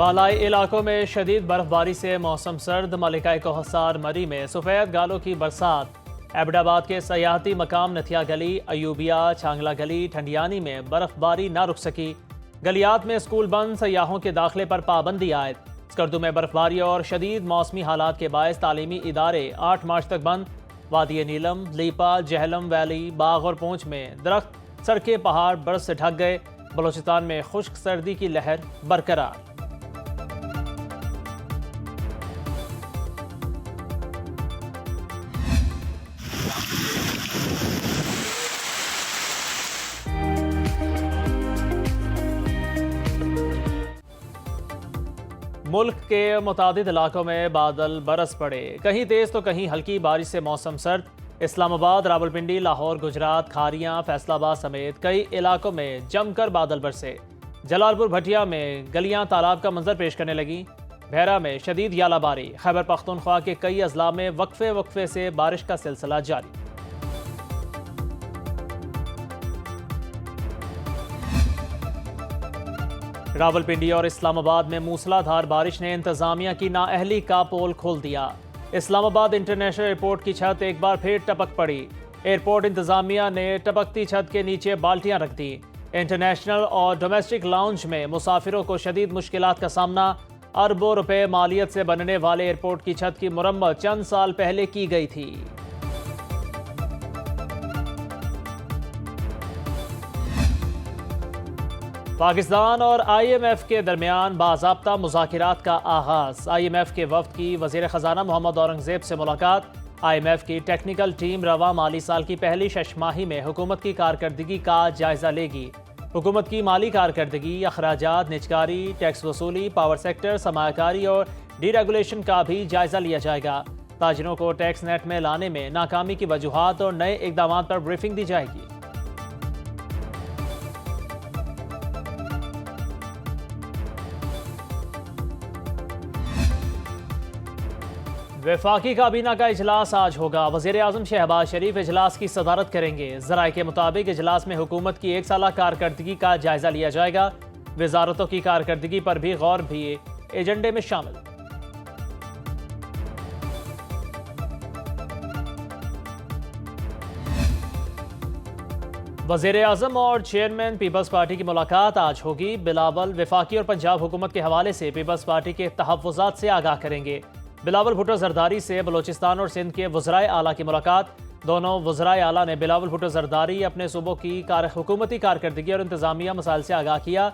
बालाई इलाकों में शदीद बर्फबारी से मौसम सर्द। मलिका कोहसार मरी में सफ़ेद गालों की बरसात। एबटाबाद के सयाहती मकाम नथिया गली, अयूबिया, छांगला गली, ठंडियानी में बर्फबारी ना रुक सकी। गलियात में स्कूल बंद, सयाहों के दाखिले पर पाबंदी आयद। स्कर्दू में बर्फबारी और शदीद मौसमी हालात के बायस तालीमी इदारे 8 मार्च तक बंद। वादी नीलम, लीपा, जहलम वैली, बाग और पूंछ में दरख्त, सड़कें, पहाड़ बर्फ से ढक गए। बलोचिस्तान में खुश्क सर्दी की लहर बरकरार। मुल्क के मुतादिद इलाकों में बादल बरस पड़े, कहीं तेज तो कहीं हल्की बारिश से मौसम सर्द। इस्लामाबाद, रावलपिंडी, लाहौर, गुजरात, खारियां, फैसलाबाद समेत कई इलाकों में जमकर बादल बरसे। जलालपुर भटिया में गलियां तालाब का मंजर पेश करने लगी। भैरा में शदीद यालाबारी। खैबर पख्तूनख्वा के कई अजला में वक्फे वक्फे से बारिश का सिलसिला जारी। रावलपिंडी और इस्लामाबाद में मूसलाधार बारिश ने इंतजामिया की नाअहली का पोल खोल दिया। इस्लामाबाद इंटरनेशनल एयरपोर्ट की छत एक बार फिर टपक पड़ी। एयरपोर्ट इंतजामिया ने टपकती छत के नीचे बाल्टियां रख दी। इंटरनेशनल और डोमेस्टिक लाउंज में मुसाफिरों को शदीद मुश्किलात का सामना। अरबों रुपए मालियत से बनने वाले एयरपोर्ट की छत की मुरम्मत चंद साल पहले की गई थी। पाकिस्तान और IMF के दरमियान बाज़ाब्ता मुज़ाकिरात का आगाज़। IMF के वफ़द की वज़ीर ख़जाना मोहम्मद औरंगज़ेब से मुलाकात। IMF की टेक्निकल टीम रवा माली साल की पहली शशमाही में हुकूमत की कारकर्दगी का जायज़ा लेगी। हुकूमत की माली कारकर्दगी, अखराजात, निजकारी, टैक्स वसूली, पावर सेक्टर, सरमायाकारी और डीरेगुलेशन का भी जायज़ा लिया जाएगा। ताजिरों को टैक्स नेट में लाने में नाकामी की वजूहात और नए इकदाम पर ब्रीफिंग दी जाएगी। वफाकी काबीना का इजलास आज होगा। वज़ीर आज़म शहबाज शरीफ इजलास की सदारत करेंगे। ज़राए के मुताबिक इजलास में हुकूमत की एक साला कारकर्दगी का जायजा लिया जाएगा। वजारतों की कारकर्दगी पर भी गौर भी एजेंडे में शामिल। वज़ीर आज़म और चेयरमैन पीपल्स पार्टी की मुलाकात आज होगी। बिलावल वफाकी और पंजाब हुकूमत के हवाले से पीपल्स पार्टी के तहफ़्फ़ुज़ात से आगाह करेंगे। बिलावल भुट्टो जरदारी से बलोचिस्तान और सिंध के वज़राए आला की मुलाकात। दोनों वज़राए आला ने बिलावल भुट्टो जरदारी अपने सूबों की हुकूमती कारकर्दगी और इंतजामिया मसाइल से आगाह किया।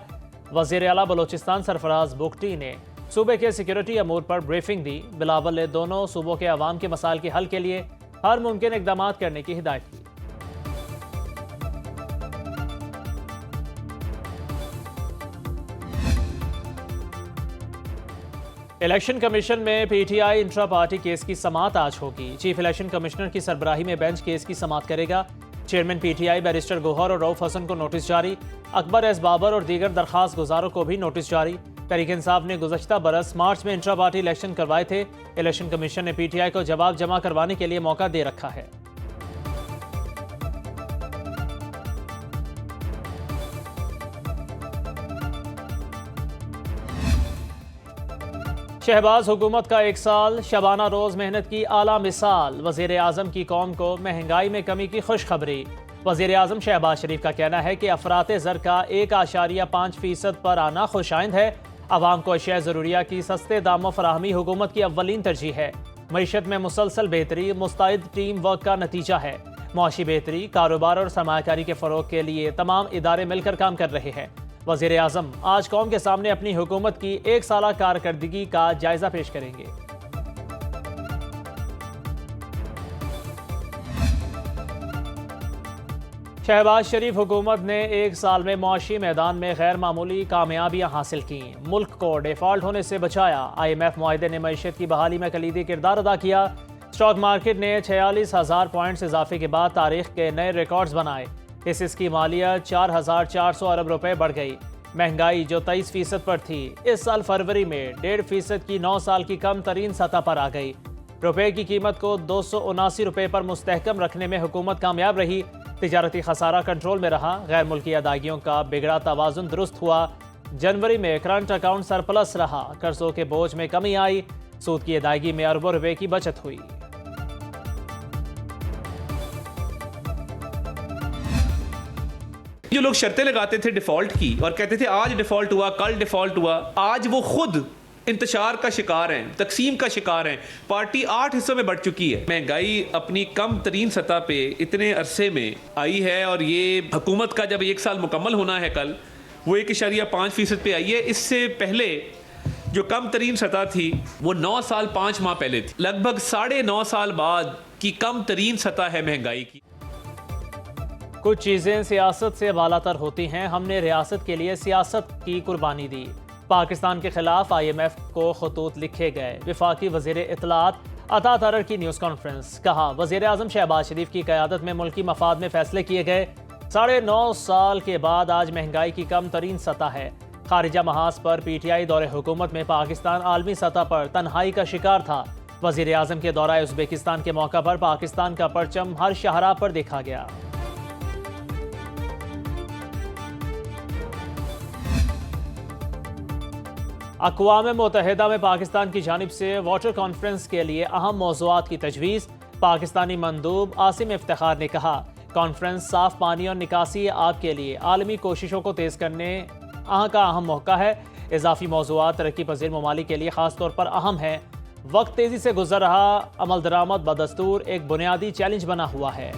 वज़ीर आला बलोचिस्तान सरफराज बुगटी ने सूबे के सिक्योरिटी अमूर पर ब्रीफिंग दी। बिलावल ने दोनों सूबों के अवाम के मसाइल के हल के लिए हर मुमकिन इकदाम करने की हिदायत की। इलेक्शन कमीशन में PTI इंट्रा पार्टी केस की समाअत आज होगी। चीफ इलेक्शन कमिश्नर की सरबराही में बेंच केस की समाअत करेगा। चेयरमैन PTI बैरिस्टर गौहर और रऊफ हसन को नोटिस जारी। अकबर एस बाबर और दीगर दरखास्त गुजारों को भी नोटिस जारी। तहरीक इंसाफ ने गुज़श्ता बरस मार्च में इंट्रा पार्टी इलेक्शन करवाए थे। इलेक्शन कमीशन ने PTI को जवाब जमा करवाने के लिए मौका दे रखा है। शहबाज हुकूमत का एक साल, शबाना रोज मेहनत की आला मिसाल। वज़ीर आज़म की कौम को महंगाई में कमी की खुशखबरी। वज़ीर आज़म शहबाज शरीफ का कहना है कि अफराते ज़र का 1.5% पर आना खुशाइंद है। आवाम को अशिया ज़रूरिया की सस्ते दामों फराहमी हुकूमत की अव्वलीन तरजीह है। मईशत में मुसलसल बेहतरी मुस्तैद टीम वर्क का नतीजा है। मुआशी बेहतरी, कारोबार और सरमायाकारी के फ़रोग के लिए तमाम इदारे मिलकर काम कर रहे हैं। वज़ीर आज़म आज कौम के सामने अपनी हुकूमत की एक साला कारकर्दगी का जायजा पेश करेंगे। शहबाज शरीफ हुकूमत ने एक साल में मुआशी मैदान में गैर मामूली कामयाबियां हासिल की। मुल्क को डिफॉल्ट होने से बचाया। IMF मुआहदे ने मईशत की बहाली में कलीदी किरदार अदा किया। स्टॉक मार्केट ने 46,000 पॉइंट्स इजाफे के बाद तारीख के नए रिकॉर्ड्स बनाए। इसकी मालियत 4,400 अरब रुपए बढ़ गई। महंगाई जो 23% पर थी, इस साल फरवरी में 1.5% की 9 साल की कम तरीन सतह पर आ गई। रुपए की कीमत को 279 रुपए पर मुस्तहकम रखने में हुकूमत कामयाब रही। तिजारती खसारा कंट्रोल में रहा। गैर मुल्की अदायगियों का बिगड़ा तवाज़ुन दुरुस्त हुआ। जनवरी में करंट अकाउंट सरप्लस रहा, कर्जों के बोझ में कमी आई, सूद की अदायगी में अरबों रुपए की बचत हुई। जो लोग शर्तें लगाते थे डिफॉल्ट की और कहते थे आज डिफॉल्ट हुआ, कल डिफॉल्ट हुआ, आज वो खुद इंतशार का शिकार हैं, तकसीम का शिकार हैं। पार्टी 8 हिस्सों में बढ़ चुकी है। महंगाई अपनी कम तरीन सतह पे इतने अरसे में आई है और ये हुकूमत का जब 1 साल मुकम्मल होना है कल, वो 1.5% पे आई है। इससे पहले जो कम तरीन सतह थी वो 9 साल 5 माह पहले थी। लगभग 9.5 साल बाद की कम तरीन सतह है महंगाई की। कुछ चीज़ें सियासत से बालातर होती हैं। हमने रियासत के लिए सियासत की कुर्बानी दी। पाकिस्तान के खिलाफ IMF को खतूत लिखे गए। वफाकी वज़ीर इत्तलात अता तरर की न्यूज़ कॉन्फ्रेंस। कहा, वज़ीर आज़म शहबाज शरीफ की क़यादत में मुल्की मफाद में फ़ैसले किए गए। 9.5 साल के बाद आज महंगाई की कम तरीन सतह है। खारिजा महाज पर PTI दौरे हुकूमत में पाकिस्तान आलमी सतह पर तन्हाई का शिकार था। वज़ीर आज़म के दौरा उज़्बेकिस्तान के मौका पर पाकिस्तान का परचम हर शाहराह पर देखा गया। अक़वाम मुत्तहिदा में पाकिस्तान की जानिब से वाटर कॉन्फ्रेंस के लिए अहम मौज़ूआत की तजवीज़। पाकिस्तानी मंदूब आसिम इफ्तिखार ने कहा, कॉन्फ्रेंस साफ पानी और निकासी आग के लिए आलमी कोशिशों को तेज़ करने का अहम मौका है। इजाफी मौज़ूआत तरक्की पज़ीर ममालिक के लिए ख़ास तौर पर अहम है। वक्त तेज़ी से गुजर रहा, अमल दरामद बदस्तूर एक बुनियादी चैलेंज बना हुआ है।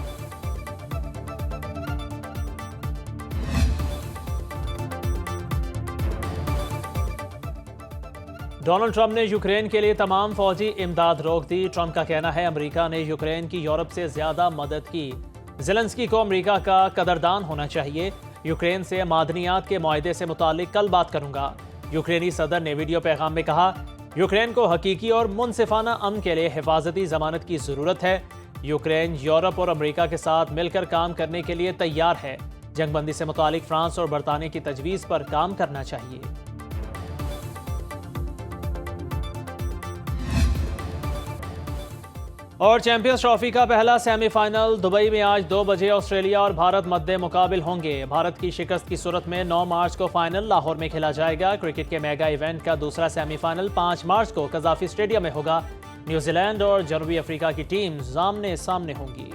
डोनाल्ड ट्रंप ने यूक्रेन के लिए तमाम फौजी इमदाद रोक दी। ट्रंप का कहना है, अमेरिका ने यूक्रेन की यूरोप से ज़्यादा मदद की। ज़ेलेंस्की को अमेरिका का कदरदान होना चाहिए। यूक्रेन से मादनियात के मुआहदे से मुतालिक कल बात करूंगा। यूक्रेनी सदर ने वीडियो पैगाम में कहा, यूक्रेन को हकीकी और मुनसिफाना अमन के लिए हिफाजती ज़मानत की ज़रूरत है। यूक्रेन यूरोप और अमेरिका के साथ मिलकर काम करने के लिए तैयार है। जंगबंदी से मुतालिक फ्रांस और बरतानिया की तजवीज़ पर काम करना चाहिए। और चैंपियंस ट्रॉफी का पहला सेमीफाइनल दुबई में आज 2 बजे ऑस्ट्रेलिया और भारत मद्दे मुकाबिल होंगे। भारत की शिकस्त की सूरत में 9 मार्च को फाइनल लाहौर में खेला जाएगा। क्रिकेट के मेगा इवेंट का दूसरा सेमीफाइनल 5 मार्च को कज़ाफी स्टेडियम में होगा। न्यूजीलैंड और जनूबी अफ्रीका की टीम आमने सामने होंगी।